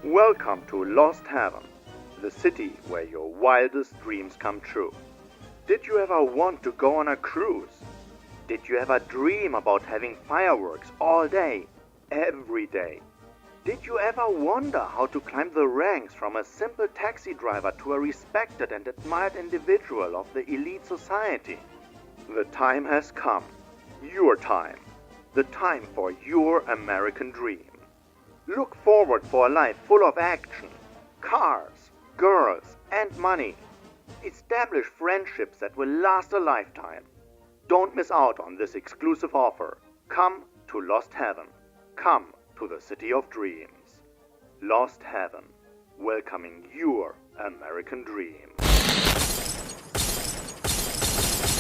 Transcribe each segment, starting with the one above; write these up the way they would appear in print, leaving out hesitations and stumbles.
Welcome to Lost Heaven, the city where your wildest dreams come true. Did you ever want to go on a cruise? Did you ever dream about having fireworks all day, every day? Did you ever wonder how to climb the ranks from a simple taxi driver to a respected and admired individual of the elite society? The time has come. Your time. The time for your American dream. Look forward for a life full of action, cars, girls, and money. Establish friendships that will last a lifetime. Don't miss out on this exclusive offer. Come to Lost Heaven. Come to the City of Dreams. Lost Heaven, welcoming your American dream.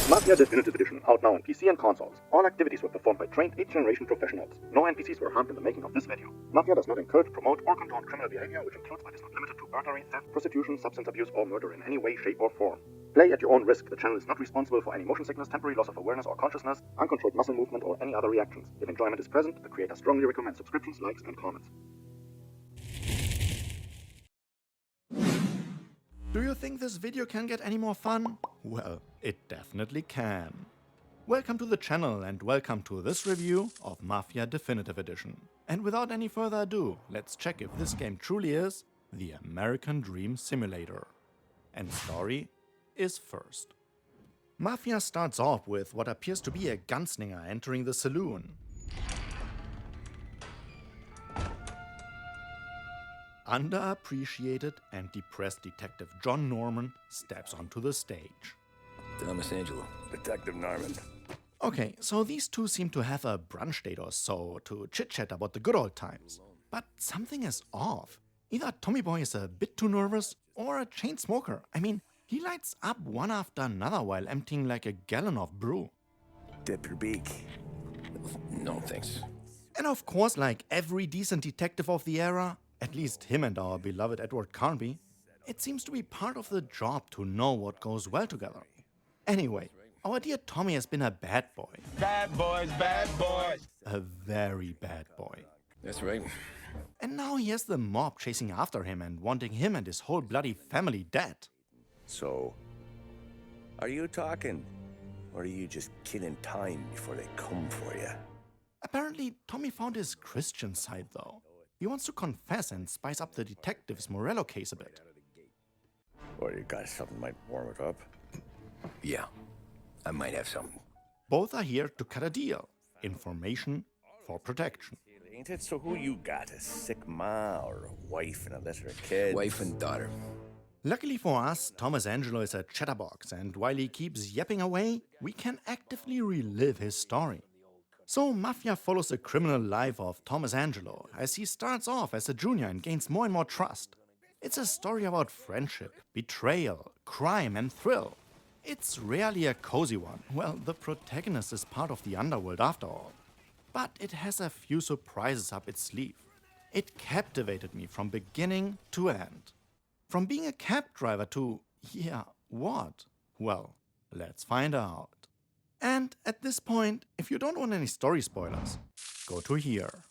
Mafia Definitive Edition, out now on PC and consoles. All activities were performed by trained 8th generation professionals. No NPCs were harmed in the making of this video. Mafia does not encourage, promote, or condone criminal behavior, which includes but is not limited to burglary, theft, prostitution, substance abuse, or murder in any way, shape, or form. Play at your own risk. The channel is not responsible for any motion sickness, temporary loss of awareness or consciousness, uncontrolled muscle movement, or any other reactions. If enjoyment is present, the creator strongly recommends subscriptions, likes, and comments. Do you think this video can get any more fun? Well, it definitely can. Welcome to the channel and welcome to this review of Mafia Definitive Edition. And without any further ado, let's check if this game truly is the American Dream Simulator. And story is first. Mafia starts off with what appears to be a gunslinger entering the saloon. Underappreciated and depressed Detective John Norman steps onto the stage. Thomas Angelo. Detective Norman. Okay, so these two seem to have a brunch date or so to chit-chat about the good old times. But something is off. Either Tommy Boy is a bit too nervous or a chain smoker. I mean, he lights up one after another while emptying like a gallon of brew. Dip your beak. No thanks. And of course, like every decent detective of the era, at least him and our beloved Edward Carnby, it seems to be part of the job to know what goes well together. Anyway, our dear Tommy has been a bad boy. Bad boys, bad boys. A very bad boy. That's right. And now he has the mob chasing after him and wanting him and his whole bloody family dead. So, are you talking? Or are you just killing time before they come for you? Apparently, Tommy found his Christian side though. He wants to confess and spice up the detective's Morello case a bit. Or you got something might warm it up? Yeah, I might have something. Both are here to cut a deal. Information for protection. Ain't it? So who you got? A sick ma or a wife and a little kid? Wife and daughter. Luckily for us, Thomas Angelo is a chatterbox, and while he keeps yapping away, we can actively relive his story. So Mafia follows the criminal life of Thomas Angelo as he starts off as a junior and gains more and more trust. It's a story about friendship, betrayal, crime and thrill. It's rarely a cozy one. Well, the protagonist is part of the underworld after all. But it has a few surprises up its sleeve. It captivated me from beginning to end. From being a cab driver to, yeah, what? Well, let's find out. And at this point, if you don't want any story spoilers, go to here.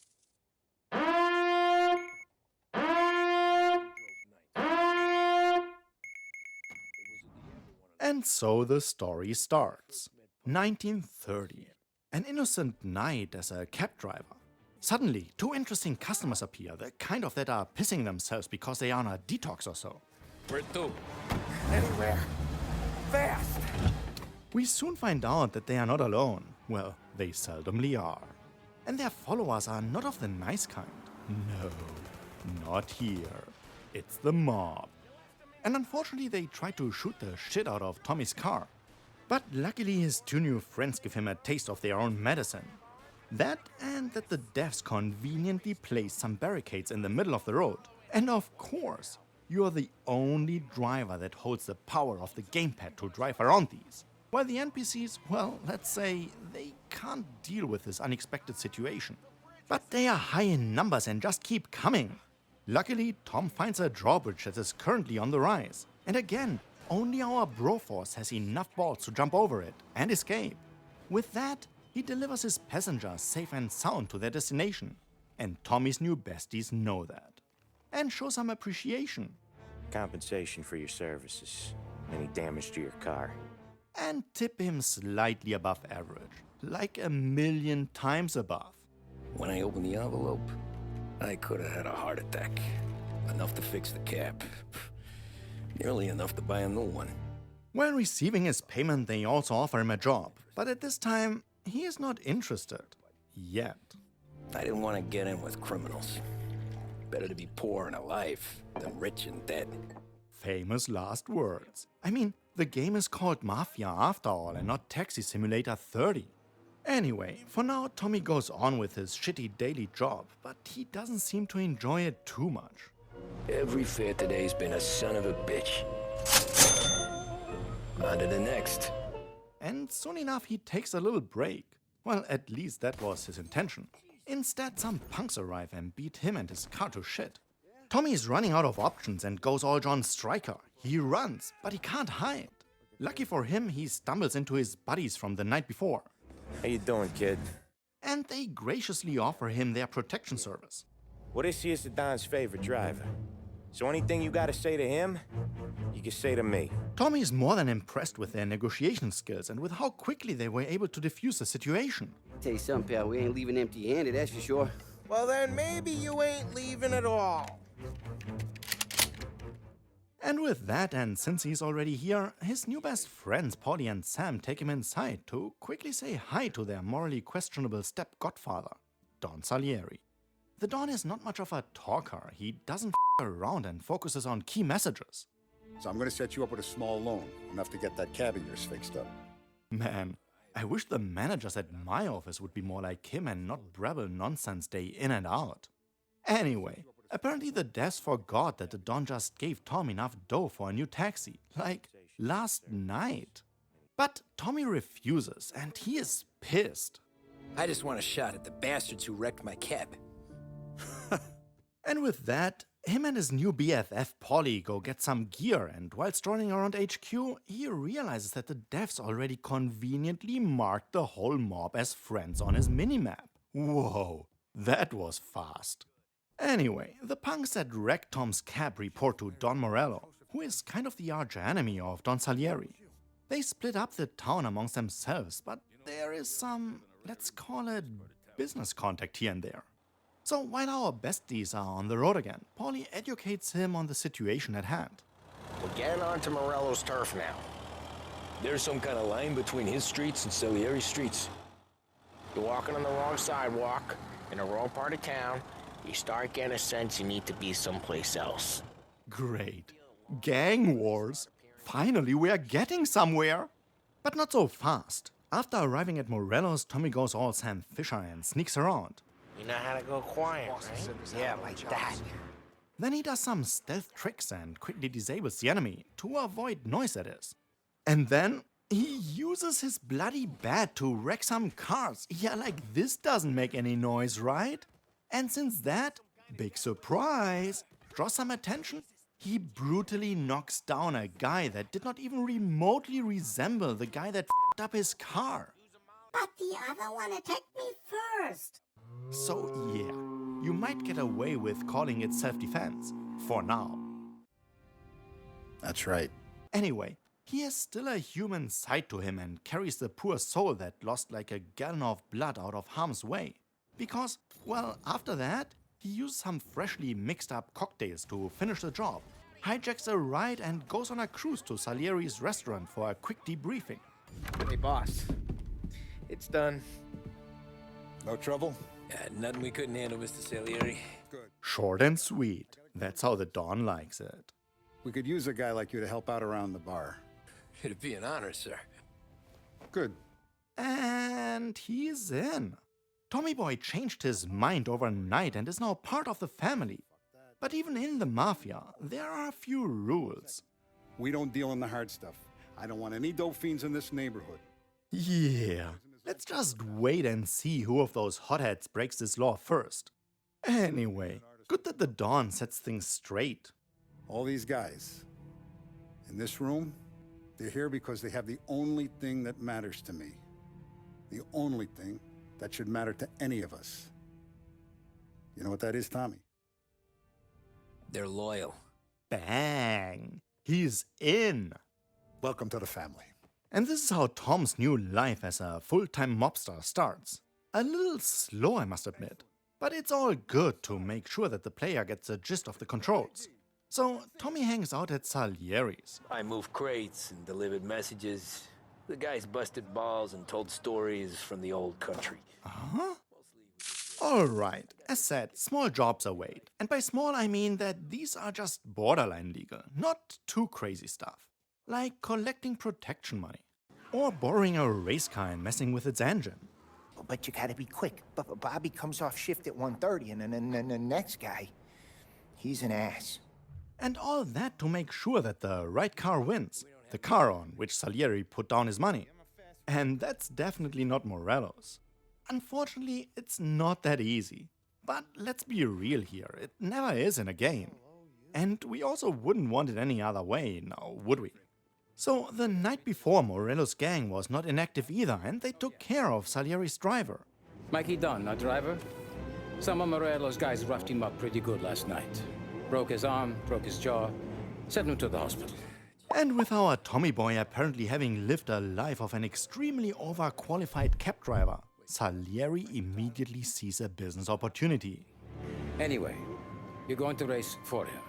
And so the story starts. 1930. An innocent night as a cab driver. Suddenly, two interesting customers appear, the kind of that are pissing themselves because they are on a detox or so. Where to? Anywhere. Fast. We soon find out that they are not alone. Well, they seldomly are. And their followers are not of the nice kind. No, not here. It's the mob. And unfortunately they try to shoot the shit out of Tommy's car. But luckily his two new friends give him a taste of their own medicine. That and that the devs conveniently place some barricades in the middle of the road. And of course, you are the only driver that holds the power of the gamepad to drive around these. While the NPCs, well, let's say, they can't deal with this unexpected situation. But they are high in numbers and just keep coming. Luckily, Tom finds a drawbridge that is currently on the rise. And again, only our Broforce has enough balls to jump over it and escape. With that, he delivers his passengers safe and sound to their destination. And Tommy's new besties know that. and show some appreciation. Compensation for your services. Any damage to your car. And tip him slightly above average, like 1,000,000 times above. When I opened the envelope, I could have had a heart attack. Enough to fix the cab. Nearly enough to buy a new one. When receiving his payment, they also offer him a job, but at this time, he is not interested. Yet. I didn't want to get in with criminals. Better to be poor and alive than rich and dead. Famous last words. I mean, the game is called Mafia after all and not Taxi Simulator 30. Anyway, for now Tommy goes on with his shitty daily job, but he doesn't seem to enjoy it too much. Every fare today's been a son of a bitch. On to the next. And soon enough he takes a little break. Well, at least that was his intention. Instead, some punks arrive and beat him and his car to shit. Tommy's running out of options and goes all John Stryker. He runs, but he can't hide. Lucky for him, he stumbles into his buddies from the night before. How you doing, kid? And they graciously offer him their protection service. Well, this here's the Don's favorite driver. So anything you gotta say to him, you can say to me. Tommy's more than impressed with their negotiation skills and with how quickly they were able to defuse the situation. Tell you something, pal, we ain't leaving empty-handed, that's for sure. Well, then maybe you ain't leaving at all. And with that, and since he's already here, his new best friends Paulie and Sam take him inside to quickly say hi to their morally questionable step-godfather, Don Salieri. The Don is not much of a talker. He doesn't around and focuses on key messages. So I'm gonna set you up with a small loan, enough to get that cab of yours fixed up. Man, I wish the managers at my office would be more like him and not brabble nonsense day in and out. Anyway, apparently the devs forgot that the Don just gave Tom enough dough for a new taxi, like last night. But Tommy refuses, and he is pissed. I just want a shot at the bastards who wrecked my cab. And with that, him and his new BFF Paulie go get some gear, and while strolling around HQ, he realizes that the devs already conveniently marked the whole mob as friends on his minimap. Whoa, that was fast. Anyway, the punks that wrecked Tom's cab report to Don Morello, who is kind of the arch-enemy of Don Salieri. They split up the town amongst themselves, but there is some, let's call it, business contact here and there. So while our besties are on the road again, Paulie educates him on the situation at hand. We're getting onto Morello's turf now. There's some kind of line between his streets and Salieri's streets. You're walking on the wrong sidewalk, in the wrong part of town. You start getting a sense you need to be someplace else. Great. Gang wars. Finally, we are getting somewhere. But not so fast. After arriving at Morello's, Tommy goes all Sam Fisher and sneaks around. You know how to go quiet, right? Yeah, like that. Then he does some stealth tricks and quickly disables the enemy to avoid noise, that is. And then he uses his bloody bat to wreck some cars. Yeah, like this doesn't make any noise, right? And since that, big surprise, draws some attention, he brutally knocks down a guy that did not even remotely resemble the guy that f***ed up his car. But the other one attacked me first. So yeah, you might get away with calling it self-defense, for now. That's right. Anyway, he has still a human side to him and carries the poor soul that lost like a gallon of blood out of harm's way. Because, well, after that, he used some freshly mixed up cocktails to finish the job, hijacks a ride and goes on a cruise to Salieri's restaurant for a quick debriefing. Hey, boss. It's done. No trouble? Nothing we couldn't handle, Mr. Salieri. Good. Short and sweet. That's how the Don likes it. We could use a guy like you to help out around the bar. It'd be an honor, sir. Good. And he's in. Tommy Boy changed his mind overnight and is now part of the family. But even in the Mafia, there are a few rules. We don't deal in the hard stuff. I don't want any dope fiends in this neighborhood. Yeah, let's just wait and see who of those hotheads breaks this law first. Anyway, good that the Don sets things straight. All these guys in this room, they're here because they have the only thing that matters to me. The only thing that should matter to any of us. You know what that is, Tommy? They're loyal. Bang! He's in! Welcome to the family. And this is how Tom's new life as a full-time mobster starts. A little slow, I must admit. But it's all good to make sure that the player gets a gist of the controls. So Tommy hangs out at Salieri's. I moved crates and delivered messages. The guys busted balls and told stories from the old country. Huh? Alright, as said, small jobs await. And by small I mean that these are just borderline legal, not too crazy stuff. Like collecting protection money. Or borrowing a race car and messing with its engine. But you gotta be quick. Bobby comes off shift at 1:30, and then the next guy, he's an ass. And all that to make sure that the right car wins. The car on which Salieri put down his money. And that's definitely not Morello's. Unfortunately, it's not that easy. But let's be real here, it never is in a game. And we also wouldn't want it any other way, now would we? So the night before, Morello's gang was not inactive either, and they took care of Salieri's driver. Mikey Dunn, our driver. Some of Morello's guys roughed him up pretty good last night. Broke his arm, broke his jaw, sent him to the hospital. And with our Tommy boy apparently having lived a life of an extremely overqualified cab driver, Salieri immediately sees a business opportunity. Anyway, you're going to race for him.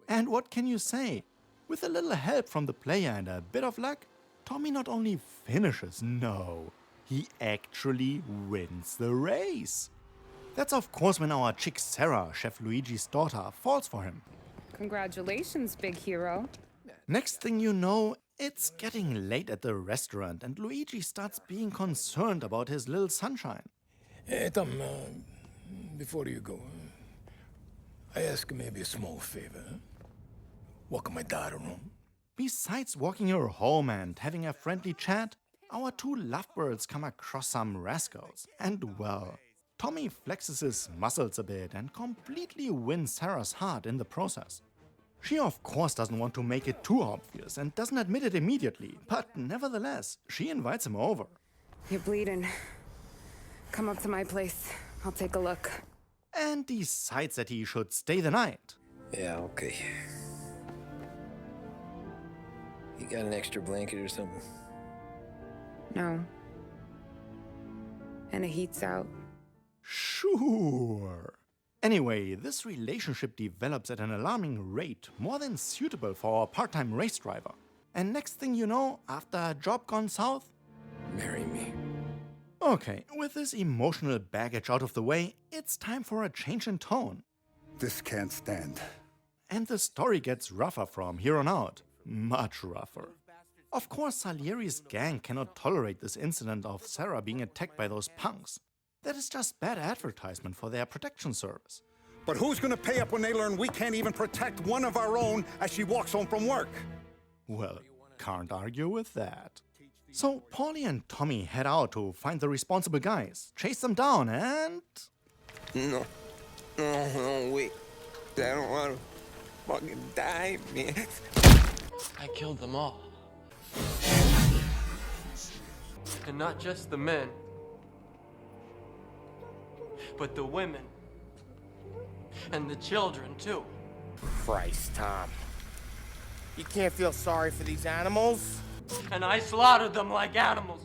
And what can you say? With a little help from the player and a bit of luck, Tommy not only finishes, no, he actually wins the race. That's of course when our chick Sarah, Chef Luigi's daughter, falls for him. Congratulations, big hero. Next thing you know, it's getting late at the restaurant and Luigi starts being concerned about his little sunshine. Hey, Tom, before you go, I ask maybe a small favor. Walk my daughter home. Besides walking her home and having a friendly chat, our two lovebirds come across some rascals. And well, Tommy flexes his muscles a bit and completely wins Sarah's heart in the process. She of course doesn't want to make it too obvious and doesn't admit it immediately, but nevertheless, she invites him over. You're bleeding. Come up to my place. I'll take a look. And decides that he should stay the night. Yeah, okay. You got an extra blanket or something? No. And the heat's out. Sure. Anyway, this relationship develops at an alarming rate, more than suitable for a part-time race driver. And next thing you know, after a job gone south... Marry me. Okay, with this emotional baggage out of the way, it's time for a change in tone. This can't stand. And the story gets rougher from here on out. Much rougher. Of course, Salieri's gang cannot tolerate this incident of Sarah being attacked by those punks. That is just bad advertisement for their protection service. But who's gonna pay up when they learn we can't even protect one of our own as she walks home from work? Well, can't argue with that. So Paulie and Tommy head out to find the responsible guys, chase them down and... No, wait. I don't want to fucking die, man. I killed them all. And not just the men, but the women. And the children, too. Christ, Tom. You can't feel sorry for these animals? And I slaughtered them like animals.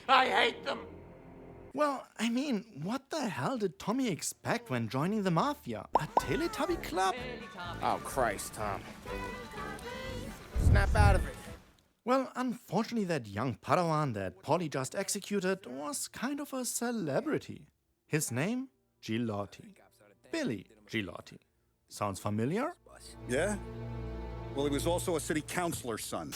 I hate them. Well, I mean, what the hell did Tommy expect when joining the Mafia? A Teletubby club? Oh, Christ, Tom. Snap out of it. Well, unfortunately that young Padawan that Paulie just executed was kind of a celebrity. His name? Gilotti. Billy Gilotti. Sounds familiar? Yeah? Well, he was also a city councilor's son.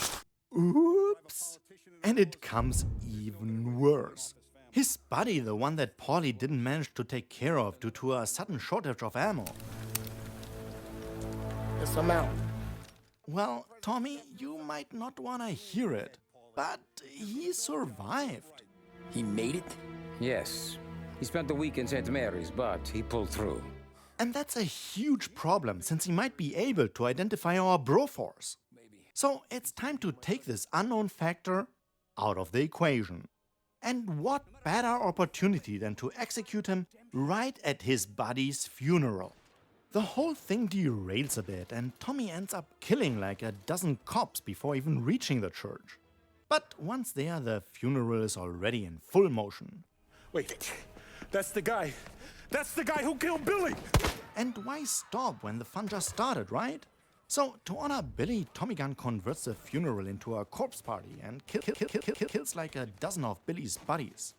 Oops! And it comes even worse. His buddy, the one that Paulie didn't manage to take care of due to a sudden shortage of ammo. Yes, I'm out. Well, Tommy, you might not want to hear it, but he survived. He made it? Yes. He spent the week in St. Mary's, but he pulled through. And that's a huge problem, since he might be able to identify our Broforce. So it's time to take this unknown factor out of the equation. And what better opportunity than to execute him right at his buddy's funeral? The whole thing derails a bit, and Tommy ends up killing like a dozen cops before even reaching the church. But once there, the funeral is already in full motion. Wait, that's the guy. That's the guy who killed Billy! And why stop when the fun just started, right? So, to honor Billy, Tommy Gunn converts the funeral into a corpse party and kills like a dozen of Billy's buddies.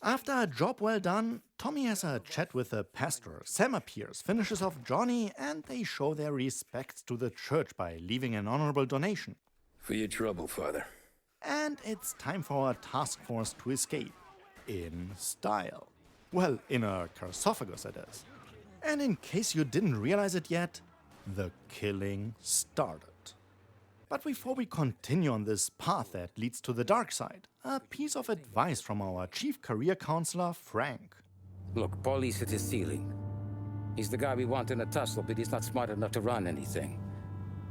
After a job well done, Tommy has a chat with the pastor, Sam appears, finishes off Johnny, and they show their respects to the church by leaving an honorable donation. For your trouble, Father. And it's time for a task force to escape. In style. Well, in a sarcophagus, that is. And in case you didn't realize it yet, the killing started. But before we continue on this path that leads to the dark side, a piece of advice from our chief career counselor, Frank. Look, Paulie's hit his ceiling. He's the guy we want in a tussle, but he's not smart enough to run anything.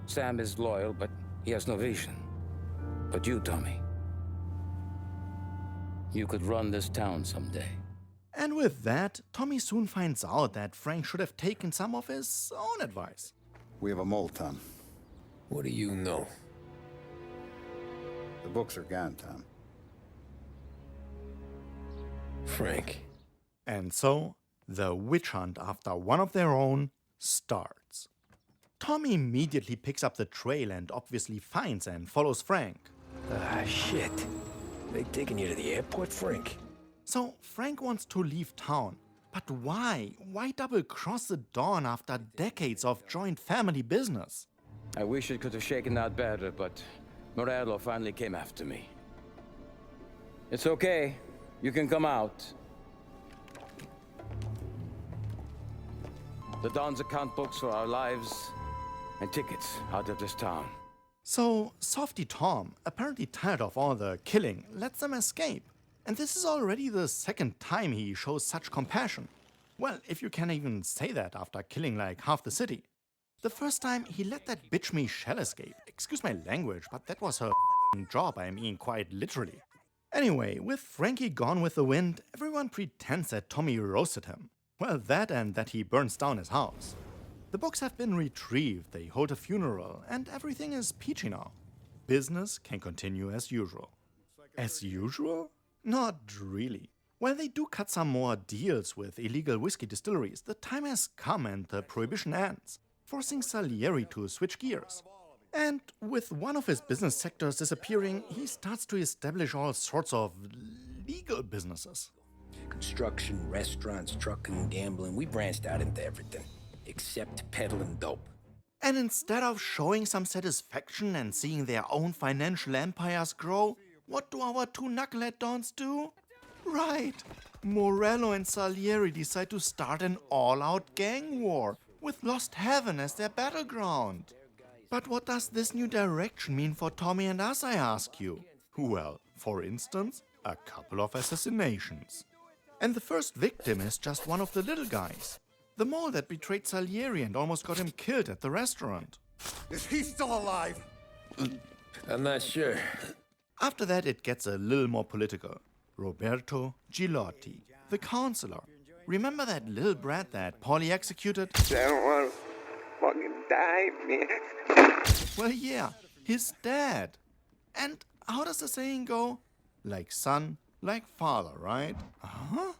Sam is loyal, but he has no vision. But you, Tommy, you could run this town someday. And with that, Tommy soon finds out that Frank should have taken some of his own advice. We have a mole, Tom. What do you know? The books are gone, Tom. Frank. And so, the witch hunt after one of their own starts. Tommy immediately picks up the trail and obviously finds and follows Frank. Ah, shit. They taking you to the airport, Frank? So, Frank wants to leave town. But why? Why double-cross the Dawn after decades of joint family business? I wish it could have shaken out better, but Morello finally came after me. It's okay. You can come out. The Dawn's account books for our lives and tickets out of this town. So, Softy Tom, apparently tired of all the killing, lets them escape. And this is already the second time he shows such compassion. Well, if you can even say that after killing like half the city. The first time, he let that bitch Michelle escape. Excuse my language, but that was her job, I mean quite literally. Anyway, with Frankie gone with the wind, everyone pretends that Tommy roasted him. Well, that and that he burns down his house. The books have been retrieved, they hold a funeral, and everything is peachy now. Business can continue as usual. As usual? Not really. While they do cut some more deals with illegal whiskey distilleries, the time has come and the prohibition ends, forcing Salieri to switch gears. And with one of his business sectors disappearing, he starts to establish all sorts of legal businesses. Construction, restaurants, trucking, gambling. We branched out into everything, except peddling dope. And instead of showing some satisfaction and seeing their own financial empires grow, what do our two knucklehead dons do? Right, Morello and Salieri decide to start an all-out gang war, with Lost Heaven as their battleground. But what does this new direction mean for Tommy and us, I ask you? Well, for instance, a couple of assassinations. And the first victim is just one of the little guys. The mole that betrayed Salieri and almost got him killed at the restaurant. Is he still alive? I'm not sure. After that, it gets a little more political. Roberto Gilotti, the counselor. Remember that little brat that Paulie executed? I don't want to fucking die, man. Well, yeah, his dad. And how does the saying go? Like son, like father, right? Huh?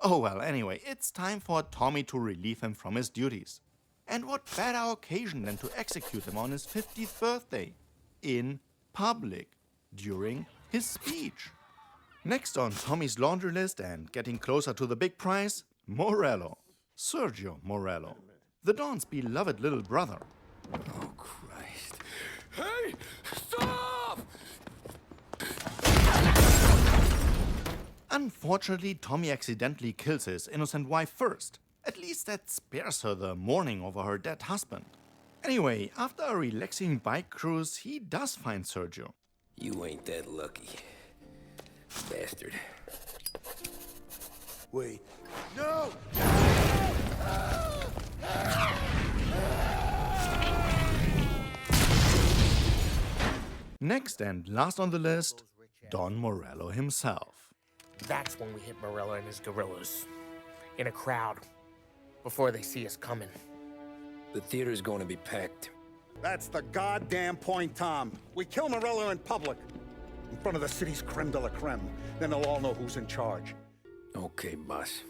Oh well, anyway, it's time for Tommy to relieve him from his duties. And what better occasion than to execute him on his 50th birthday? In public. During his speech. Next on Tommy's laundry list and getting closer to the big prize, Morello. Sergio Morello. The Don's beloved little brother. Oh, Christ. Hey! Stop! Unfortunately, Tommy accidentally kills his innocent wife first. At least that spares her the mourning over her dead husband. Anyway, after a relaxing bike cruise, he does find Sergio. You ain't that lucky. Bastard. Wait. No! Next and last on the list, Don Morello himself. That's when we hit Morello and his guerrillas. In a crowd. Before they see us coming. The theater's going to be packed. That's the goddamn point, Tom. We kill Morello in public. In front of the city's creme de la creme. Then they'll all know who's in charge. Okay, boss.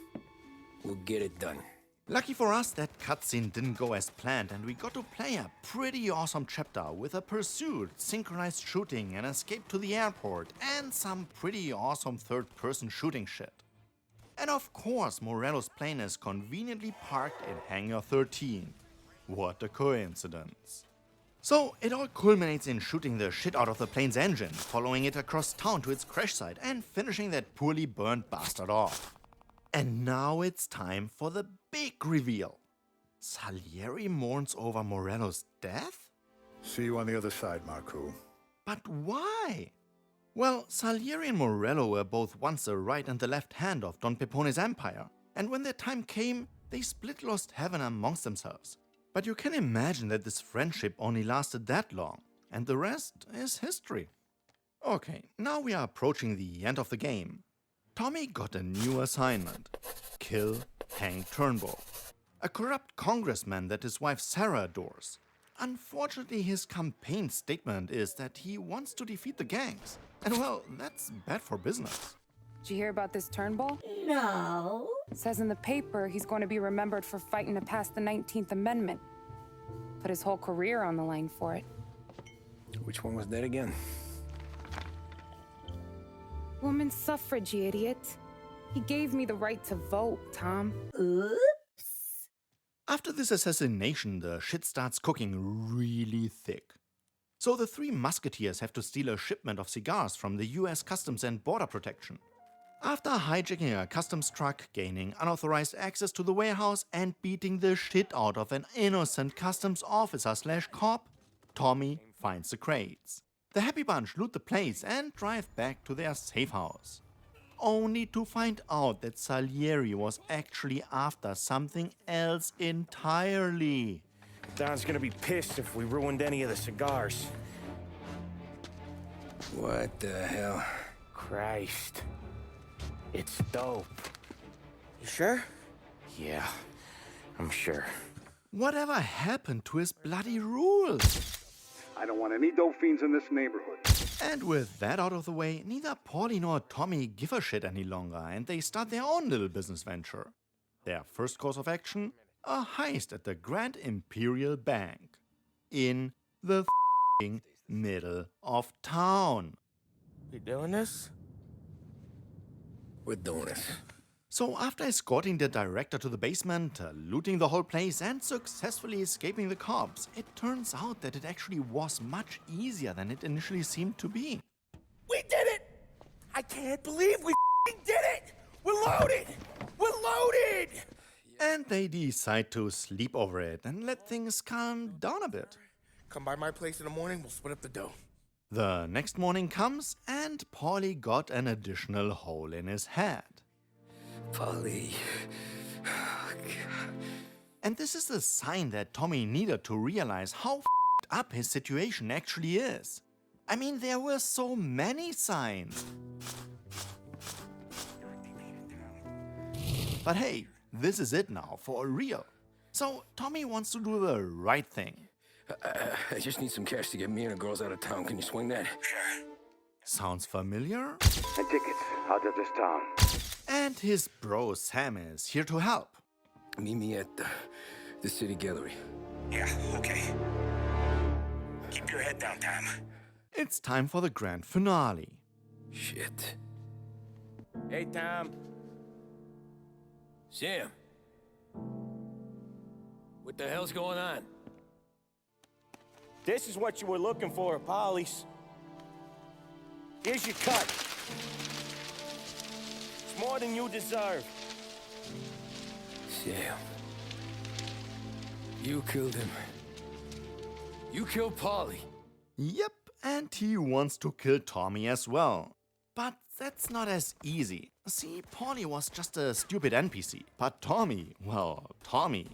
We'll get it done. Lucky for us, that cutscene didn't go as planned, and we got to play a pretty awesome chapter with a pursuit, synchronized shooting, an escape to the airport, and some pretty awesome third-person shooting shit. And of course, Morello's plane is conveniently parked in Hangar 13. What a coincidence. So, it all culminates in shooting the shit out of the plane's engine, following it across town to its crash site, and finishing that poorly burned bastard off. And now it's time for the big reveal. Salieri mourns over Morello's death? See you on the other side, Marco. But why? Well, Salieri and Morello were both once the right and the left hand of Don Pepone's empire, and when their time came, they split lost heaven amongst themselves. But you can imagine that this friendship only lasted that long, and the rest is history. Okay, now we are approaching the end of the game. Tommy got a new assignment. Kill Hank Turnbull, a corrupt congressman that his wife Sarah adores. Unfortunately, his campaign statement is that he wants to defeat the gangs. And well, that's bad for business. Did you hear about this Turnbull? No. It says in the paper he's going to be remembered for fighting to pass the 19th Amendment. Put his whole career on the line for it. Which one was that again? Women's suffrage, you idiot. He gave me the right to vote, Tom. Oops. After this assassination, the shit starts cooking really thick. So the three musketeers have to steal a shipment of cigars from the US Customs and Border Protection. After hijacking a customs truck, gaining unauthorized access to the warehouse, and beating the shit out of an innocent customs officer/cop, Tommy finds the crates. The Happy Bunch loot the place and drive back to their safe house. Only to find out that Salieri was actually after something else entirely. Don's gonna be pissed if we ruined any of the cigars. What the hell? Christ. It's dope. You sure? Yeah, I'm sure. Whatever happened to his bloody rules? I don't want any dope fiends in this neighborhood. And with that out of the way, neither Paulie nor Tommy give a shit any longer, and they start their own little business venture. Their first course of action? A heist at the Grand Imperial Bank. In the f***ing middle of town. You doing this? We're doing this. So after escorting the director to the basement, looting the whole place, and successfully escaping the cops, it turns out that it actually was much easier than it initially seemed to be. We did it! I can't believe we did it! We're loaded! We're loaded! And they decide to sleep over it and let things calm down a bit. Come by my place in the morning, we'll split up the dough. The next morning comes, and Paulie got an additional hole in his head. Paulie. And this is the sign that Tommy needed to realize how up his situation actually is. I mean, there were so many signs. But hey, this is it now, for real. So Tommy wants to do the right thing. I just need some cash to get me and the girls out of town. Can you swing that? Sure. Sounds familiar? And tickets out of this town. And his bro Sam is here to help. Meet me at the city gallery. Yeah, okay. Keep your head down, Tom. It's time for the grand finale. Shit. Hey, Tom. Sam. What the hell's going on? This is what you were looking for, Polly's. Here's your cut. It's more than you deserve. Sam. You killed him. You killed Paulie. Yep, and he wants to kill Tommy as well. But that's not as easy. See, Paulie was just a stupid NPC. But Tommy, well, Tommy.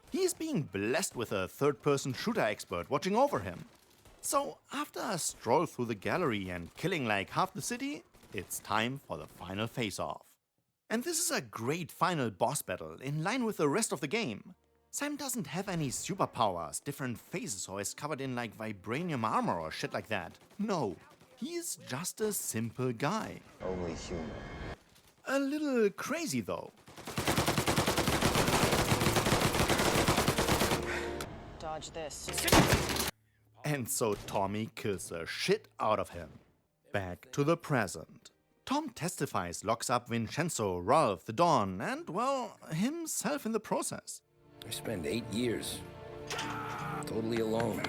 He's being blessed with a third-person shooter expert watching over him. So, after a stroll through the gallery and killing like half the city, it's time for the final face-off. And this is a great final boss battle in line with the rest of the game. Sam doesn't have any superpowers, different phases, or is covered in like vibranium armor or shit like that. No, he's just a simple guy. Only human. A little crazy though. Dodge this. And so Tommy kills the shit out of him. Back to the present. Tom testifies, locks up Vincenzo, Ralph, the Don, and, well, himself in the process. I spent 8 years totally alone.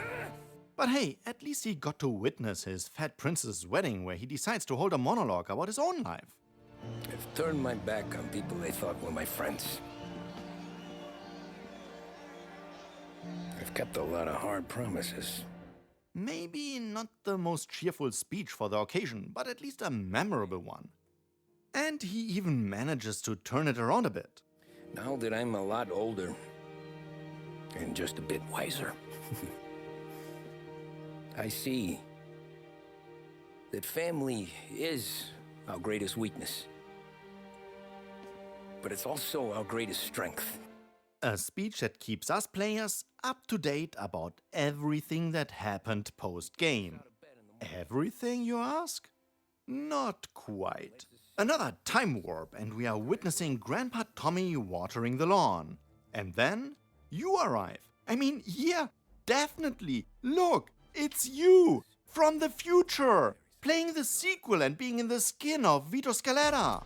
But hey, at least he got to witness his fat princess' wedding where he decides to hold a monologue about his own life. I've turned my back on people they thought were my friends. I've kept a lot of hard promises. Maybe not the most cheerful speech for the occasion, but at least a memorable one. And he even manages to turn it around a bit. Now that I'm a lot older and just a bit wiser, I see that family is our greatest weakness, but it's also our greatest strength. A speech that keeps us players up to date about everything that happened post-game. Everything, you ask? Not quite. Another time warp, and we are witnessing Grandpa Tommy watering the lawn. And then you arrive. I mean, yeah, definitely. Look, it's you from the future, playing the sequel and being in the skin of Vito Scaletta.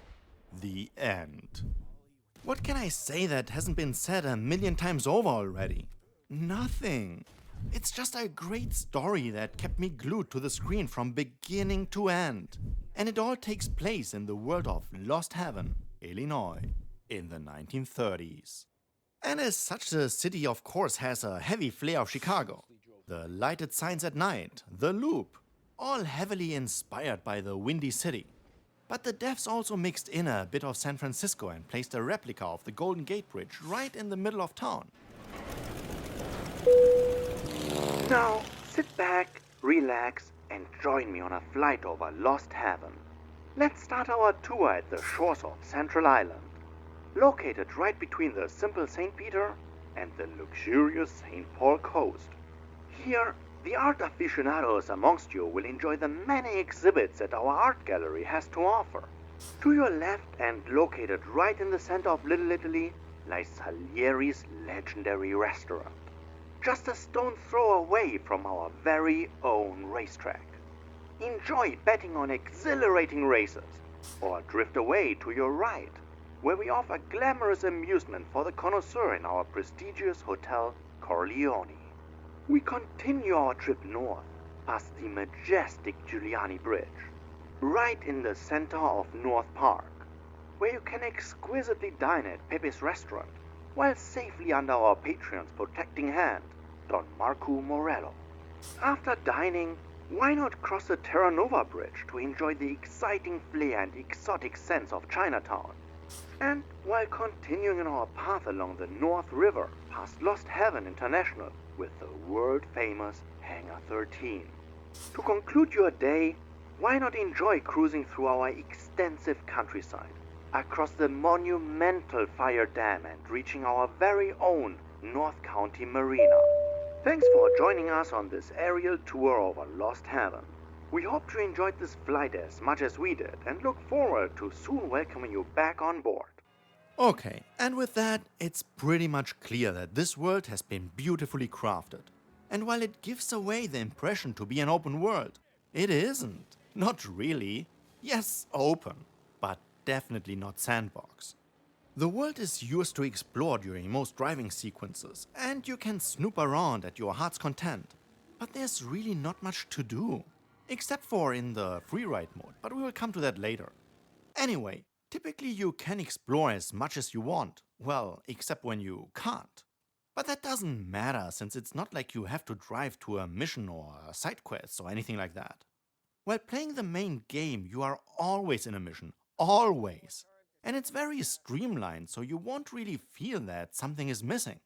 The end. What can I say that hasn't been said a million times over already? Nothing. It's just a great story that kept me glued to the screen from beginning to end. And it all takes place in the world of Lost Heaven, Illinois, in the 1930s. And as such, the city of course has a heavy flair of Chicago. The lighted signs at night, the loop, all heavily inspired by the Windy City. But the devs also mixed in a bit of San Francisco and placed a replica of the Golden Gate Bridge right in the middle of town. Now, sit back, relax, and join me on a flight over Lost Heaven. Let's start our tour at the shores of Central Island, located right between the simple St. Peter and the luxurious St. Paul coast. Here, the art aficionados amongst you will enjoy the many exhibits that our art gallery has to offer. To your left and located right in the center of Little Italy lies Salieri's legendary restaurant, just a stone's throw away from our very own racetrack. Enjoy betting on exhilarating races, or drift away to your right, where we offer glamorous amusement for the connoisseur in our prestigious Hotel Corleone. We continue our trip north, past the majestic Giuliani Bridge, right in the center of North Park, where you can exquisitely dine at Pepe's restaurant, while safely under our patron's protecting hand, Don Marco Morello. After dining, why not cross the Terra Nova Bridge to enjoy the exciting flair and exotic sense of Chinatown? And while continuing on our path along the North River, past Lost Heaven International, with the world-famous Hangar 13. To conclude your day, why not enjoy cruising through our extensive countryside, across the monumental Fire Dam and reaching our very own North County Marina. Thanks for joining us on this aerial tour over Lost Heaven. We hope you enjoyed this flight as much as we did and look forward to soon welcoming you back on board. Okay, and with that, it's pretty much clear that this world has been beautifully crafted. And while it gives away the impression to be an open world, it isn't. Not really. Yes, open, but definitely not sandbox. The world is yours to explore during most driving sequences, and you can snoop around at your heart's content. But there's really not much to do, except for in the free ride mode, but we will come to that later. Anyway, typically you can explore as much as you want, well, except when you can't. But that doesn't matter, since it's not like you have to drive to a mission or a side quest or anything like that. While playing the main game, you are always in a mission, always. And it's very streamlined, so you won't really feel that something is missing.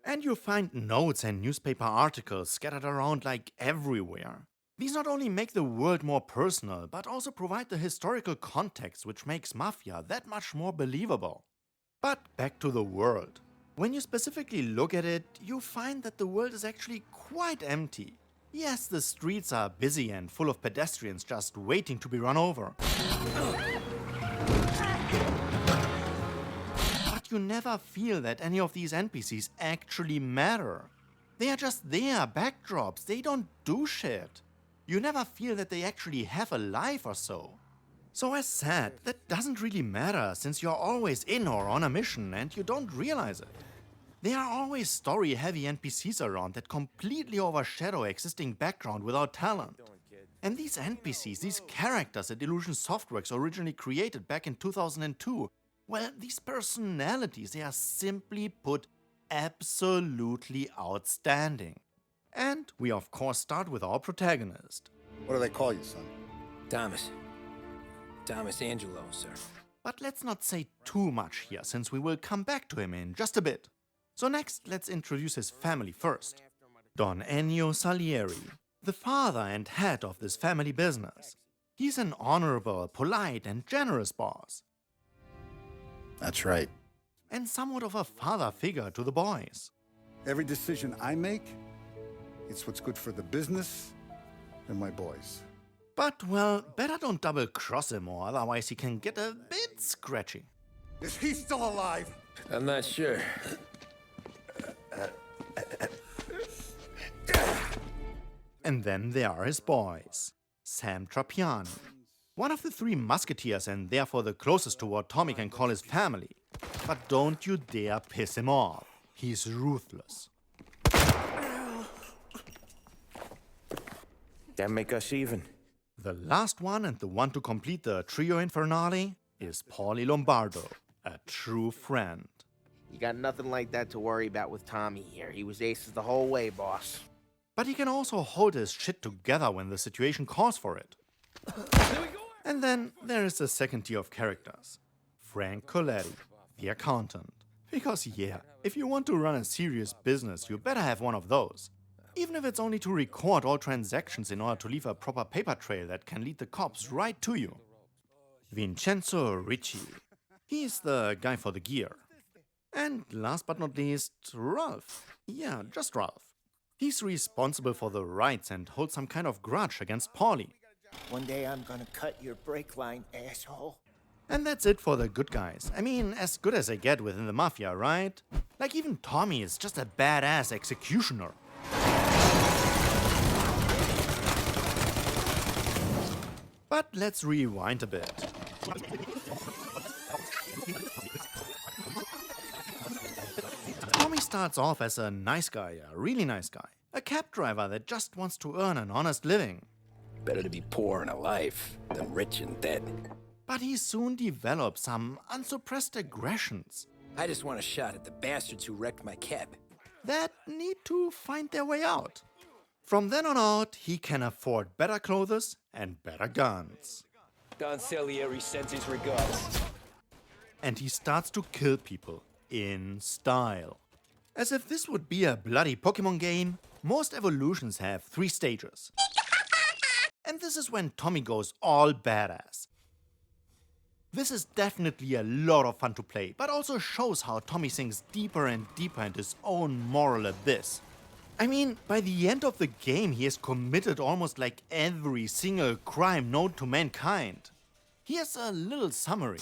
And you'll find notes and newspaper articles scattered around like everywhere. These not only make the world more personal, but also provide the historical context which makes Mafia that much more believable. But back to the world. When you specifically look at it, you find that the world is actually quite empty. Yes, the streets are busy and full of pedestrians just waiting to be run over. But you never feel that any of these NPCs actually matter. They are just there, backdrops, they don't do shit. You never feel that they actually have a life or so. So as said, that doesn't really matter since you're always in or on a mission and you don't realize it. There are always story-heavy NPCs around that completely overshadow existing background without talent. And these NPCs, these characters that Illusion Softworks originally created back in 2002, well, these personalities, they are simply put absolutely outstanding. And we of course start with our protagonist. What do they call you, son? Thomas Angelo, sir. But let's not say too much here, since we will come back to him in just a bit. So next, let's introduce his family first. Don Ennio Salieri, the father and head of this family business. He's an honorable, polite and generous boss. That's right. And somewhat of a father figure to the boys. Every decision I make, it's what's good for the business and my boys. But, well, better don't double-cross him or otherwise he can get a bit scratchy. Is he still alive? I'm not sure. And then there are his boys. Sam Trapiani, one of the three musketeers and therefore the closest to what Tommy can call his family. But don't you dare piss him off. He's ruthless. That make us even. The last one and the one to complete the trio infernale is Paulie Lombardo, a true friend. You got nothing like that to worry about with Tommy here. He was aces the whole way, boss. But he can also hold his shit together when the situation calls for it. And then there is the second tier of characters. Frank Coletti, the accountant. Because yeah, if you want to run a serious business, you better have one of those. Even if it's only to record all transactions in order to leave a proper paper trail that can lead the cops right to you. Vincenzo Ricci. He's the guy for the gear. And last but not least, Ralph. Yeah, just Ralph. He's responsible for the rights and holds some kind of grudge against Paulie. One day I'm gonna cut your brake line, asshole. And that's it for the good guys. I mean, as good as they get within the Mafia, right? Like even Tommy is just a badass executioner. But let's rewind a bit. Tommy starts off as a nice guy, a really nice guy. A cab driver that just wants to earn an honest living. Better to be poor and alive than rich and dead. But he soon develops some unsuppressed aggressions. I just want a shot at the bastards who wrecked my cab. That need to find their way out. From then on out, he can afford better clothes and better guns. Don Salieri sends his regards. And he starts to kill people in style. As if this would be a bloody Pokemon game, most evolutions have 3 stages. And this is when Tommy goes all badass. This is definitely a lot of fun to play, but also shows how Tommy sinks deeper and deeper into his own moral abyss. I mean, by the end of the game, he has committed almost like every single crime known to mankind. Here's a little summary.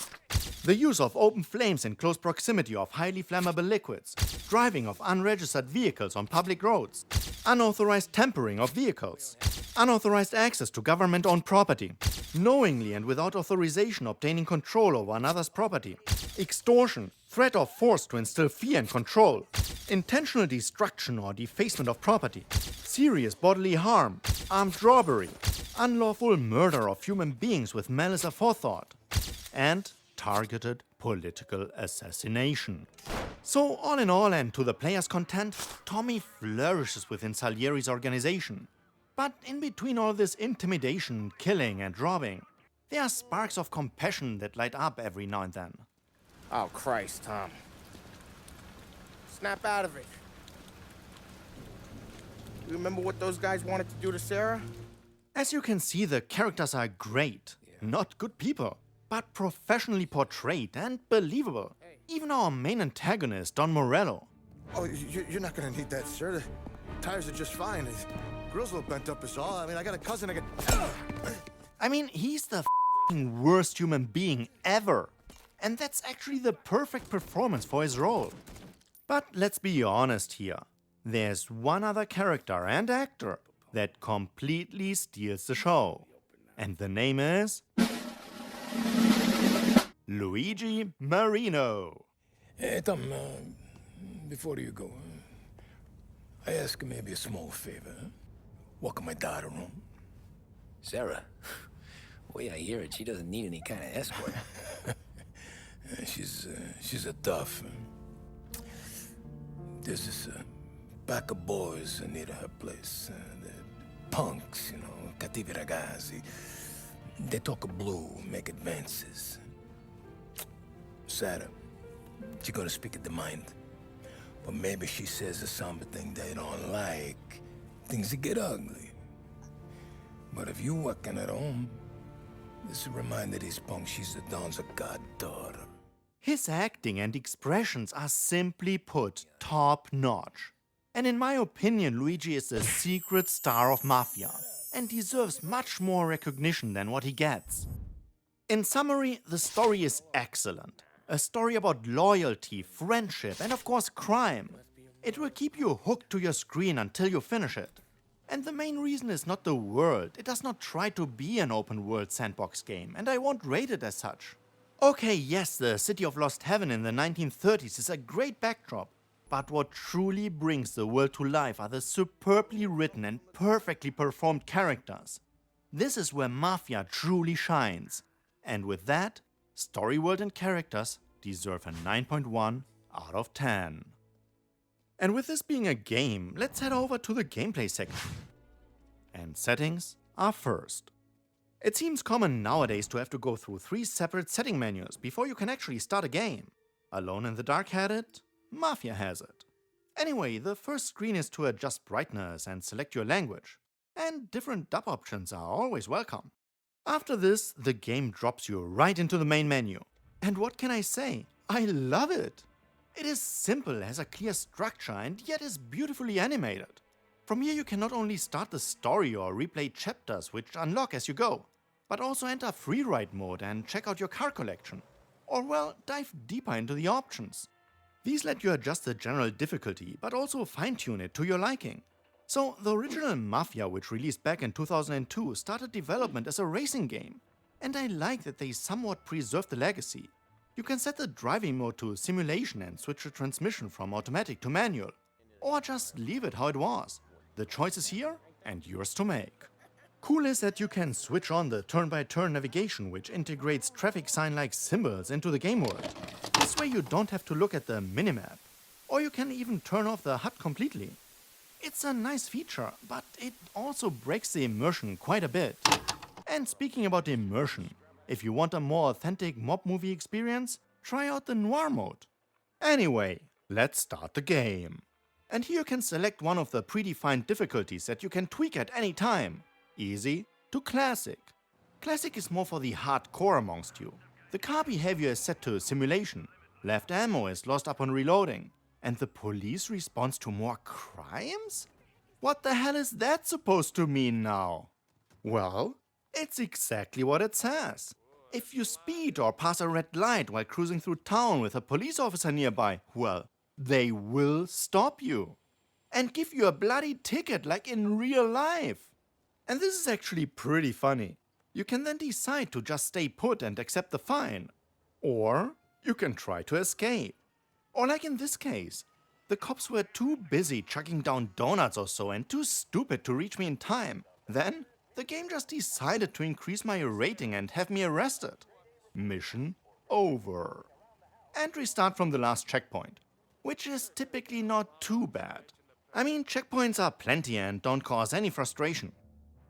The use of open flames in close proximity of highly flammable liquids, driving of unregistered vehicles on public roads, unauthorized tampering of vehicles, unauthorized access to government-owned property, knowingly and without authorization obtaining control over another's property, extortion, threat of force to instill fear and control, intentional destruction or defacement of property, serious bodily harm, armed robbery, unlawful murder of human beings with malice aforethought, and targeted political assassination. So all in all and to the player's content, Tommy flourishes within Salieri's organization. But in between all this intimidation, killing and robbing, there are sparks of compassion that light up every now and then. Oh, Christ, Tom. Snap out of it. You remember what those guys wanted to do to Sarah? As you can see, the characters are great. Not good people, but professionally portrayed and believable. Even our main antagonist, Don Morello. Oh, you're not gonna need that, sir. The tires are just fine. His grill's a little bent up is all. I mean, I got a cousin He's the f***ing worst human being ever. And that's actually the perfect performance for his role. But let's be honest here. There's one other character and actor that completely steals the show. And the name is... Luigi Marino. Hey, Tom, before you go, I ask maybe a small favor. Walk my daughter home. Sarah, the way I hear it, she doesn't need any kind of escort. She's a tough. There's this pack of boys near her place. The punks, cattivi ragazzi. They talk blue, make advances. Sarah, she gonna speak at the mind. But maybe she says something they don't like. Things get ugly. But if you walking at home, this will remind these punks she's the Don's goddaughter. His acting and expressions are simply put top-notch. And in my opinion, Luigi is the secret star of Mafia and deserves much more recognition than what he gets. In summary, the story is excellent. A story about loyalty, friendship, and of course crime. It will keep you hooked to your screen until you finish it. And the main reason is not the world. It does not try to be an open-world sandbox game, and I won't rate it as such. Okay, yes, the city of Lost Heaven in the 1930s is a great backdrop, but what truly brings the world to life are the superbly written and perfectly performed characters. This is where Mafia truly shines. And with that, story, world and characters deserve a 9.1 out of 10. And with this being a game, let's head over to the gameplay section. And settings are first. It seems common nowadays to have to go through 3 separate setting menus before you can actually start a game. Alone in the Dark had it, Mafia has it. Anyway, the first screen is to adjust brightness and select your language. And different dub options are always welcome. After this, the game drops you right into the main menu. And what can I say? I love it! It is simple, has a clear structure, and yet is beautifully animated. From here you can not only start the story or replay chapters which unlock as you go, but also enter free ride mode and check out your car collection. Or well, dive deeper into the options. These let you adjust the general difficulty, but also fine-tune it to your liking. So the original Mafia, which released back in 2002, started development as a racing game. And I like that they somewhat preserved the legacy. You can set the driving mode to simulation and switch the transmission from automatic to manual. Or just leave it how it was. The choice is here and yours to make. Cool is that you can switch on the turn-by-turn navigation, which integrates traffic sign-like symbols into the game world. This way you don't have to look at the minimap. Or you can even turn off the HUD completely. It's a nice feature, but it also breaks the immersion quite a bit. And speaking about immersion, if you want a more authentic mob movie experience, try out the noir mode. Anyway, let's start the game. And here you can select one of the predefined difficulties that you can tweak at any time. Easy to classic. Classic is more for the hardcore amongst you. The car behavior is set to simulation. Left ammo is lost upon reloading. And the police responds to more crimes? What the hell is that supposed to mean now? Well, it's exactly what it says. If you speed or pass a red light while cruising through town with a police officer nearby, well, they will stop you. And give you a bloody ticket like in real life. And this is actually pretty funny. You can then decide to just stay put and accept the fine. Or you can try to escape. Or like in this case, the cops were too busy chugging down donuts or so and too stupid to reach me in time. Then, the game just decided to increase my rating and have me arrested. Mission over. And restart from the last checkpoint, which is typically not too bad. I mean, checkpoints are plenty and don't cause any frustration.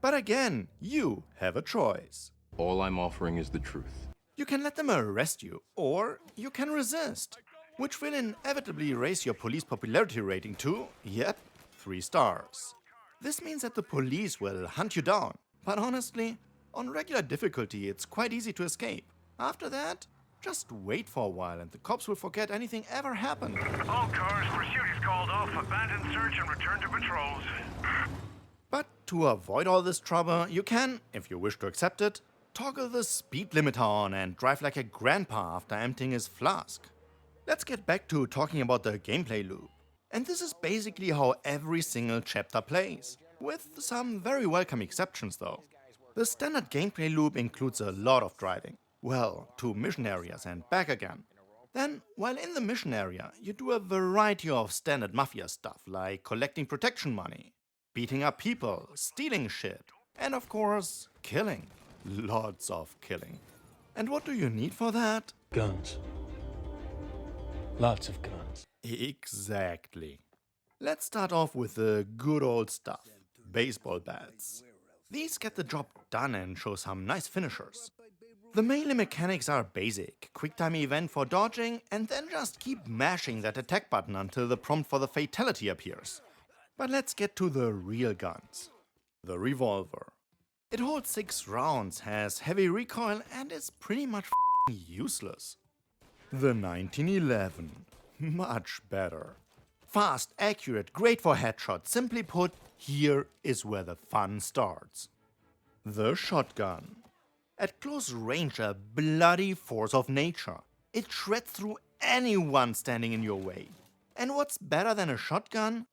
But again, you have a choice. All I'm offering is the truth. You can let them arrest you, or you can resist, which will inevitably raise your police popularity rating to, yep, 3 stars. This means that the police will hunt you down, But honestly, on regular difficulty it's quite easy to escape. After that, just wait for a while and the cops will forget anything ever happened. All cars, pursuit is called off, abandon search and return to patrols. But to avoid all this trouble, you can, if you wish to accept it, toggle the speed limiter on and drive like a grandpa after emptying his flask. Let's get back to talking about the gameplay loop. And this is basically how every single chapter plays, with some very welcome exceptions though. The standard gameplay loop includes a lot of driving. Well, to mission areas and back again. Then, while in the mission area, you do a variety of standard Mafia stuff like collecting protection money, beating up people, stealing shit, and of course, killing. Lots of killing. And what do you need for that? Guns. Lots of guns. Exactly. Let's start off with the good old stuff. Baseball bats. These get the job done and show some nice finishers. The melee mechanics are basic, quick time event for dodging, and then just keep mashing that attack button until the prompt for the fatality appears. But let's get to the real guns. The revolver. It holds 6 rounds, has heavy recoil, and is pretty much useless. The 1911. Much better. Fast, accurate, great for headshots. Simply put, here is where the fun starts. The shotgun. At close range, a bloody force of nature. It shreds through anyone standing in your way. And what's better than a shotgun?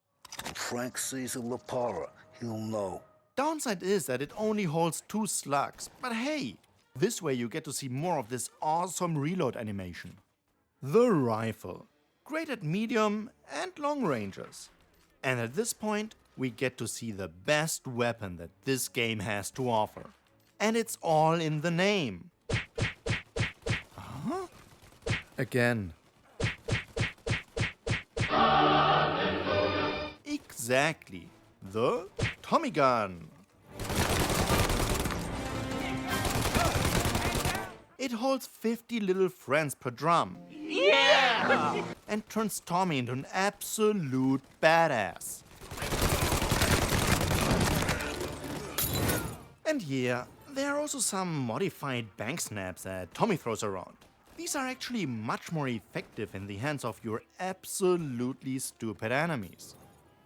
Frank Caesar LaPara, he'll know. Downside is that it only holds 2 slugs, but hey, this way you get to see more of this awesome reload animation. The rifle. Great at medium and long ranges. And at this point, we get to see the best weapon that this game has to offer. And it's all in the name. Huh? Again. Exactly. The Tommy gun. It holds 50 little friends per drum. Yeah! And turns Tommy into an absolute badass. And yeah, there are also some modified bank snaps that Tommy throws around. These are actually much more effective in the hands of your absolutely stupid enemies.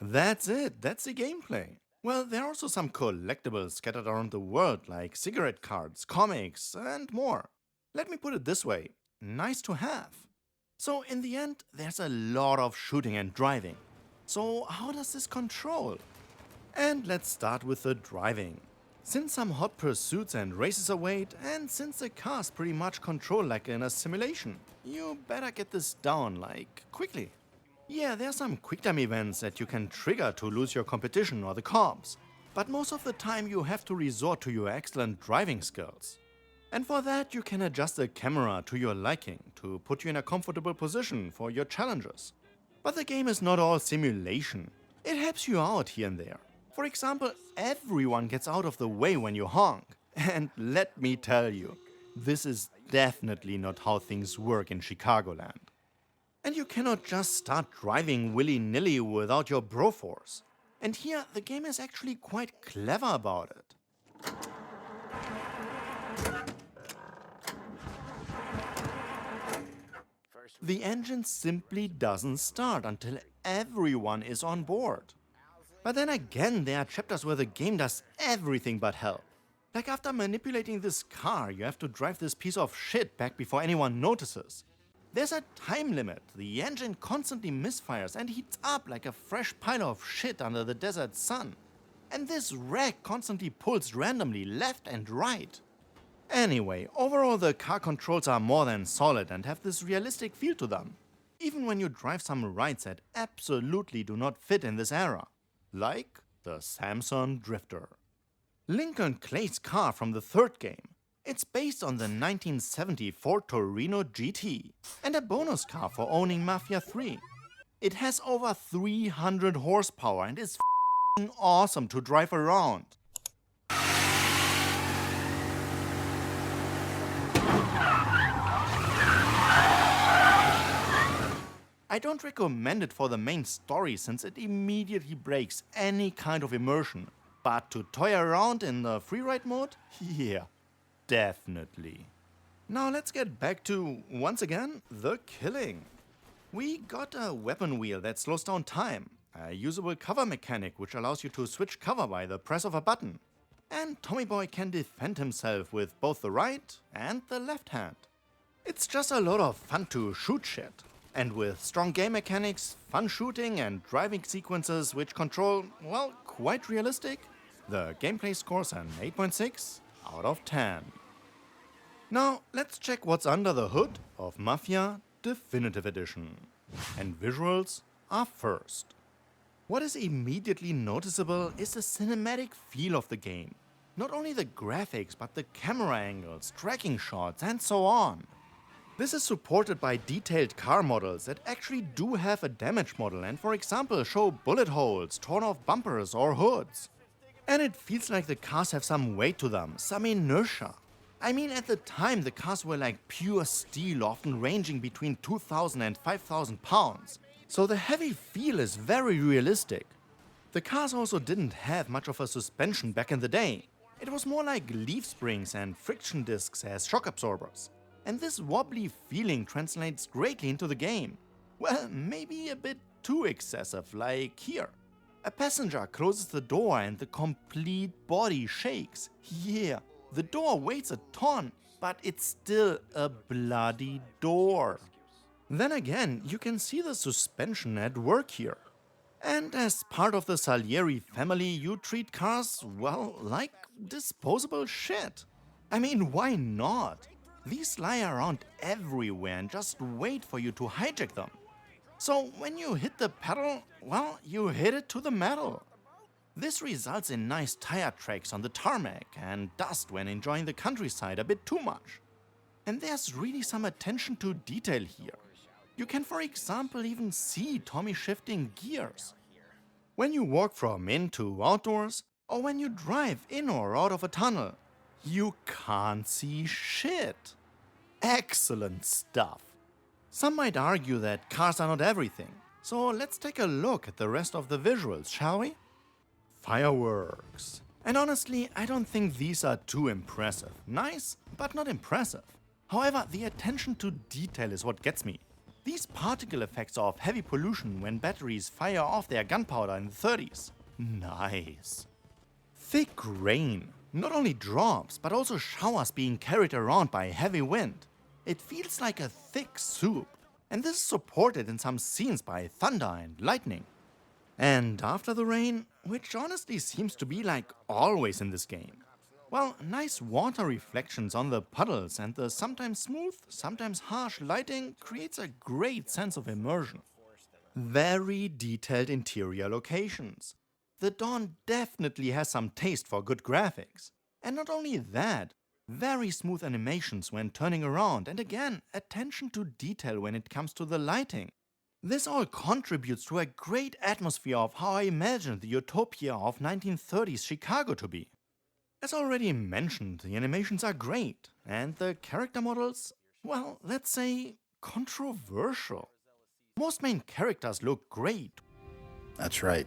That's it, that's the gameplay. Well, there are also some collectibles scattered around the world, like cigarette cards, comics, and more. Let me put it this way, nice to have. So in the end, there's a lot of shooting and driving. So how does this control? And let's start with the driving. Since some hot pursuits and races await, and since the cars pretty much control like in a simulation, you better get this down, like, quickly. Yeah, there are some quicktime events that you can trigger to lose your competition or the cops, but most of the time you have to resort to your excellent driving skills. And for that you can adjust the camera to your liking to put you in a comfortable position for your challenges. But the game is not all simulation. It helps you out here and there. For example, everyone gets out of the way when you honk. And let me tell you, this is definitely not how things work in Chicagoland. And you cannot just start driving willy-nilly without your Broforce. And here, the game is actually quite clever about it. The engine simply doesn't start until everyone is on board. But then again, there are chapters where the game does everything but help. Like after manipulating this car, you have to drive this piece of shit back before anyone notices. There's a time limit, the engine constantly misfires and heats up like a fresh pile of shit under the desert sun. And this wreck constantly pulls randomly left and right. Anyway, overall the car controls are more than solid and have this realistic feel to them. Even when you drive some rides that absolutely do not fit in this era. Like the Samson Drifter. Lincoln Clay's car from the 3rd game. It's based on the 1970 Ford Torino GT and a bonus car for owning Mafia 3. It has over 300 horsepower and is f***ing awesome to drive around. I don't recommend it for the main story since it immediately breaks any kind of immersion. But to toy around in the freeride mode? Yeah, definitely. Now let's get back to, once again, the killing. We got a weapon wheel that slows down time, a usable cover mechanic which allows you to switch cover by the press of a button, and Tommy Boy can defend himself with both the right and the left hand. It's just a lot of fun to shoot shit. And with strong game mechanics, fun shooting and driving sequences which control, well, quite realistic, the gameplay scores an 8.6 out of 10. Now, let's check what's under the hood of Mafia Definitive Edition. And visuals are first. What is immediately noticeable is the cinematic feel of the game. Not only the graphics, but the camera angles, tracking shots, and so on. This is supported by detailed car models that actually do have a damage model and, for example, show bullet holes, torn off bumpers or hoods. And it feels like the cars have some weight to them, some inertia. I mean, at the time the cars were like pure steel, often ranging between 2,000 and 5,000 pounds. So the heavy feel is very realistic. The cars also didn't have much of a suspension back in the day. It was more like leaf springs and friction discs as shock absorbers. And this wobbly feeling translates greatly into the game. Well, maybe a bit too excessive, like here. A passenger closes the door and the complete body shakes. Yeah, the door weighs a ton, but it's still a bloody door. Then again, you can see the suspension at work here. And as part of the Salieri family, you treat cars, well, like disposable shit. I mean, why not? These lie around everywhere and just wait for you to hijack them. So when you hit the pedal, well, you hit it to the metal. This results in nice tire tracks on the tarmac and dust when enjoying the countryside a bit too much. And there's really some attention to detail here. You can, for example, even see Tommy shifting gears. When you walk from in to outdoors, or when you drive in or out of a tunnel, you can't see shit. Excellent stuff. Some might argue that cars are not everything, so let's take a look at the rest of the visuals, shall we? Fireworks. And honestly, I don't think these are too impressive. Nice, but not impressive. However, the attention to detail is what gets me. These particle effects of heavy pollution when batteries fire off their gunpowder in the 30s. Nice. Thick rain. Not only drops, but also showers being carried around by heavy wind. It feels like a thick soup, and this is supported in some scenes by thunder and lightning. And after the rain, which honestly seems to be like always in this game, well, nice water reflections on the puddles and the sometimes smooth, sometimes harsh lighting creates a great sense of immersion. Very detailed interior locations. The Dawn definitely has some taste for good graphics. And not only that, very smooth animations when turning around, and again, attention to detail when it comes to the lighting. This all contributes to a great atmosphere of how I imagined the utopia of 1930s Chicago to be. As already mentioned, the animations are great, and the character models, well, let's say, controversial. Most main characters look great. That's right.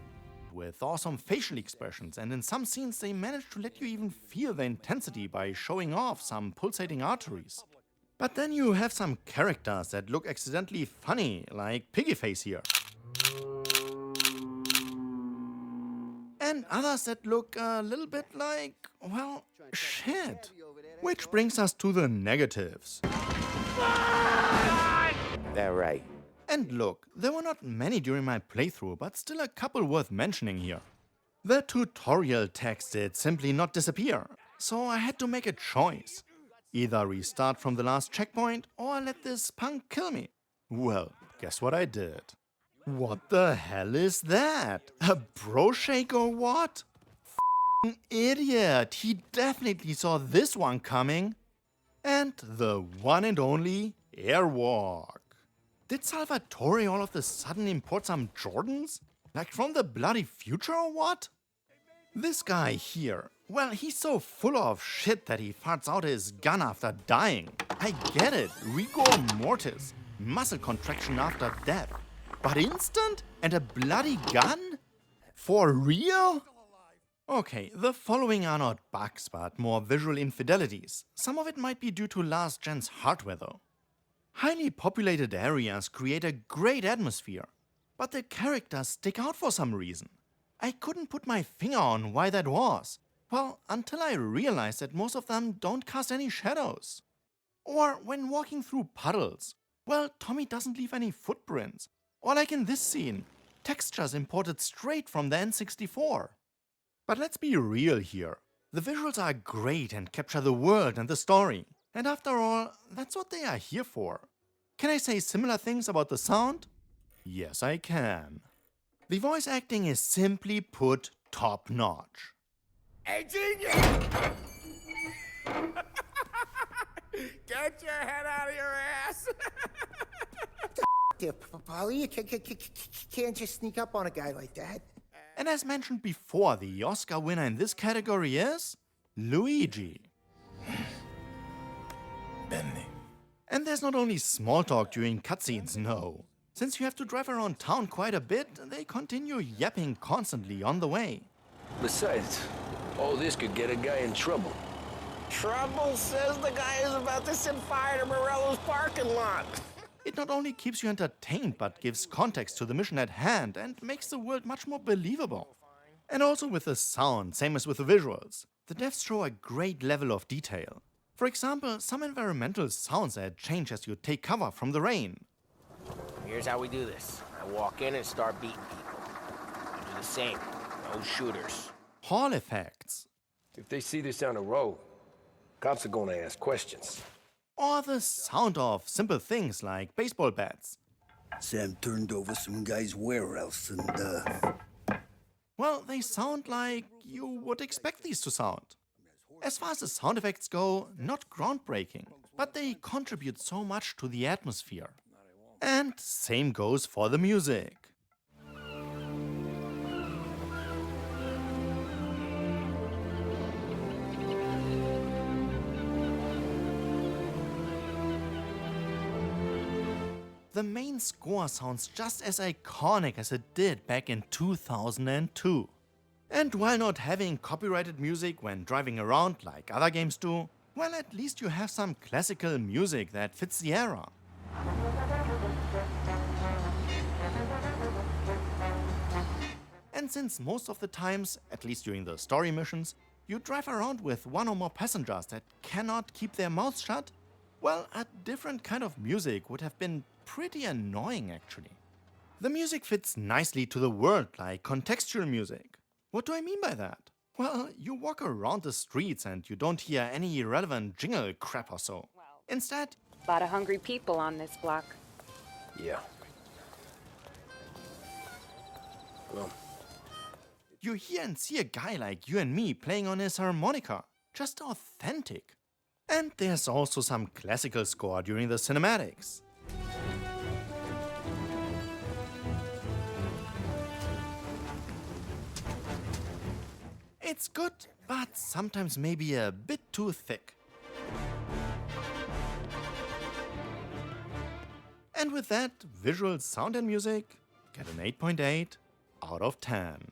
With awesome facial expressions, and in some scenes they manage to let you even feel the intensity by showing off some pulsating arteries. But then you have some characters that look accidentally funny, like Piggyface here. And others that look a little bit like, well, shit. Which brings us to the negatives. That right. And look, there were not many during my playthrough, but still a couple worth mentioning here. The tutorial text did simply not disappear, so I had to make a choice. Either restart from the last checkpoint, or let this punk kill me. Well, guess what I did? What the hell is that? A bro shake or what? F***ing idiot, he definitely saw this one coming. And the one and only airwalk. Did Salvatore all of a sudden import some Jordans? Like from the bloody future or what? This guy here, well, he's so full of shit that he farts out his gun after dying. I get it, rigor mortis, muscle contraction after death. But instant? And a bloody gun? For real? Okay, the following are not bugs, but more visual infidelities. Some of it might be due to last gen's hardware though. Highly populated areas create a great atmosphere, but the characters stick out for some reason. I couldn't put my finger on why that was. Well, until I realized that most of them don't cast any shadows. Or when walking through puddles, well, Tommy doesn't leave any footprints. Or like in this scene, textures imported straight from the N64. But let's be real here. The visuals are great and capture the world and the story. And after all, that's what they are here for. Can I say similar things about the sound? Yes, I can. The voice acting is simply put top-notch. Ingenious! Get your head out of your ass! Polly, you can't just sneak up on a guy like that. And as mentioned before, the Oscar winner in this category is Luigi. Benny. And there's not only small talk during cutscenes, no. Since you have to drive around town quite a bit, they continue yapping constantly on the way. Besides, all this could get a guy in trouble. Trouble says the guy is about to set fire to Morello's parking lot. It not only keeps you entertained, but gives context to the mission at hand and makes the world much more believable. And also with the sound, same as with the visuals. The devs show a great level of detail. For example, some environmental sounds that change as you take cover from the rain. Here's how we do this. I walk in and start beating people. You do the same. No shooters. Hall effects. If they see this on the road, cops are gonna ask questions. Or the sound of simple things like baseball bats. Sam turned over some guy's warehouse and, Well, they sound like you would expect these to sound. As far as the sound effects go, not groundbreaking, but they contribute so much to the atmosphere. And same goes for the music. The main score sounds just as iconic as it did back in 2002. And while not having copyrighted music when driving around like other games do, well, at least you have some classical music that fits the era. And since most of the times, at least during the story missions, you drive around with one or more passengers that cannot keep their mouths shut, well, a different kind of music would have been pretty annoying actually. The music fits nicely to the world like contextual music. What do I mean by that? Well, you walk around the streets and you don't hear any irrelevant jingle crap or so. Instead, a lot of hungry people on this block. Yeah. Well, you hear and see a guy like you and me playing on his harmonica. Just authentic. And there's also some classical score during the cinematics. It's good, but sometimes maybe a bit too thick. And with that, visual sound and music get an 8.8 out of 10.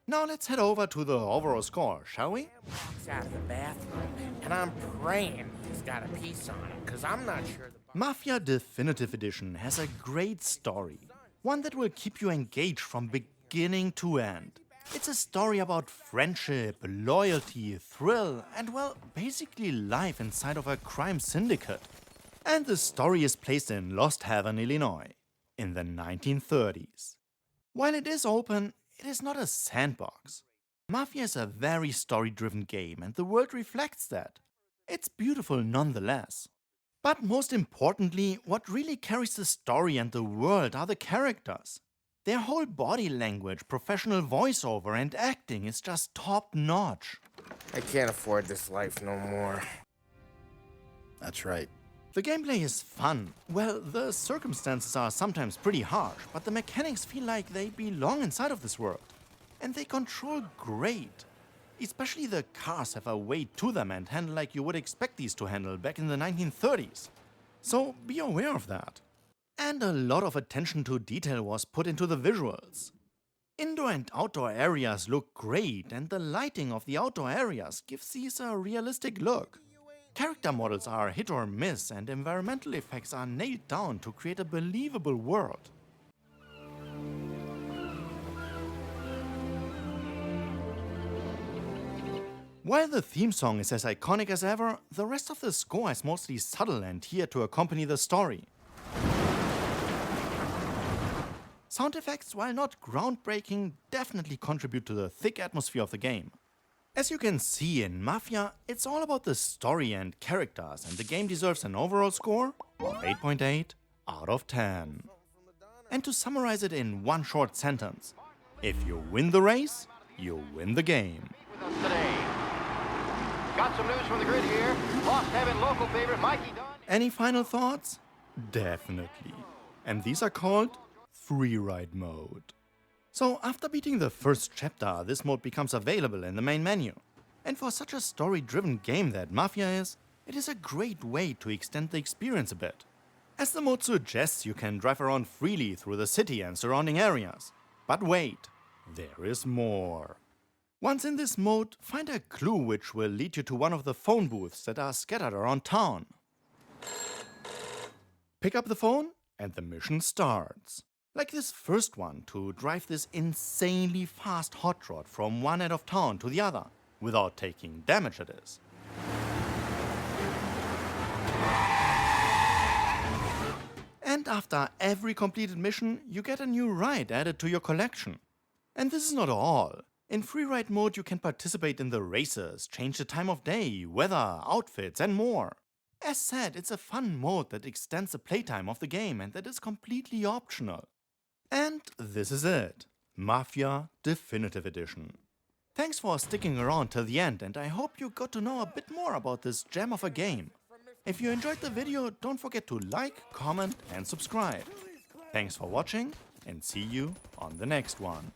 Now let's head over to the overall score, shall we? Walks out of the bathroom, and I'm praying he's got a piece on him, because I'm not sure the... Mafia Definitive Edition has a great story. One that will keep you engaged from beginning to end. It's a story about friendship, loyalty, thrill, and well, basically life inside of a crime syndicate. And the story is placed in Lost Haven, Illinois, in the 1930s. While it is open, it is not a sandbox. Mafia is a very story-driven game, and the world reflects that. It's beautiful nonetheless. But most importantly, what really carries the story and the world are the characters. Their whole body language, professional voiceover, and acting is just top-notch. I can't afford this life no more. That's right. The gameplay is fun. Well, the circumstances are sometimes pretty harsh, but the mechanics feel like they belong inside of this world. And they control great. Especially the cars have a weight to them and handle like you would expect these to handle back in the 1930s. So be aware of that. And a lot of attention to detail was put into the visuals. Indoor and outdoor areas look great, and the lighting of the outdoor areas gives these a realistic look. Character models are hit or miss, and environmental effects are nailed down to create a believable world. While the theme song is as iconic as ever, the rest of the score is mostly subtle and here to accompany the story. Sound effects, while not groundbreaking, definitely contribute to the thick atmosphere of the game. As you can see in Mafia, it's all about the story and characters, and the game deserves an overall score of 8.8 out of 10. And to summarize it in one short sentence, if you win the race, you win the game. Got some news from the grid here. Lost Heaven local favorite Mikey Dunn. Any final thoughts? Definitely. And these are called free ride mode. So after beating the first chapter, this mode becomes available in the main menu. And for such a story-driven game that Mafia is, it is a great way to extend the experience a bit. As the mode suggests, you can drive around freely through the city and surrounding areas. But wait, there is more. Once in this mode, find a clue which will lead you to one of the phone booths that are scattered around town. Pick up the phone and the mission starts. Like this first one, to drive this insanely fast hot rod from one end of town to the other, without taking damage it is. And after every completed mission, you get a new ride added to your collection. And this is not all. In free ride mode you can participate in the races, change the time of day, weather, outfits and more. As said, it's a fun mode that extends the playtime of the game and that is completely optional. And this is it. Mafia Definitive Edition. Thanks for sticking around till the end, and I hope you got to know a bit more about this gem of a game. If you enjoyed the video, don't forget to like, comment and subscribe. Thanks for watching and see you on the next one.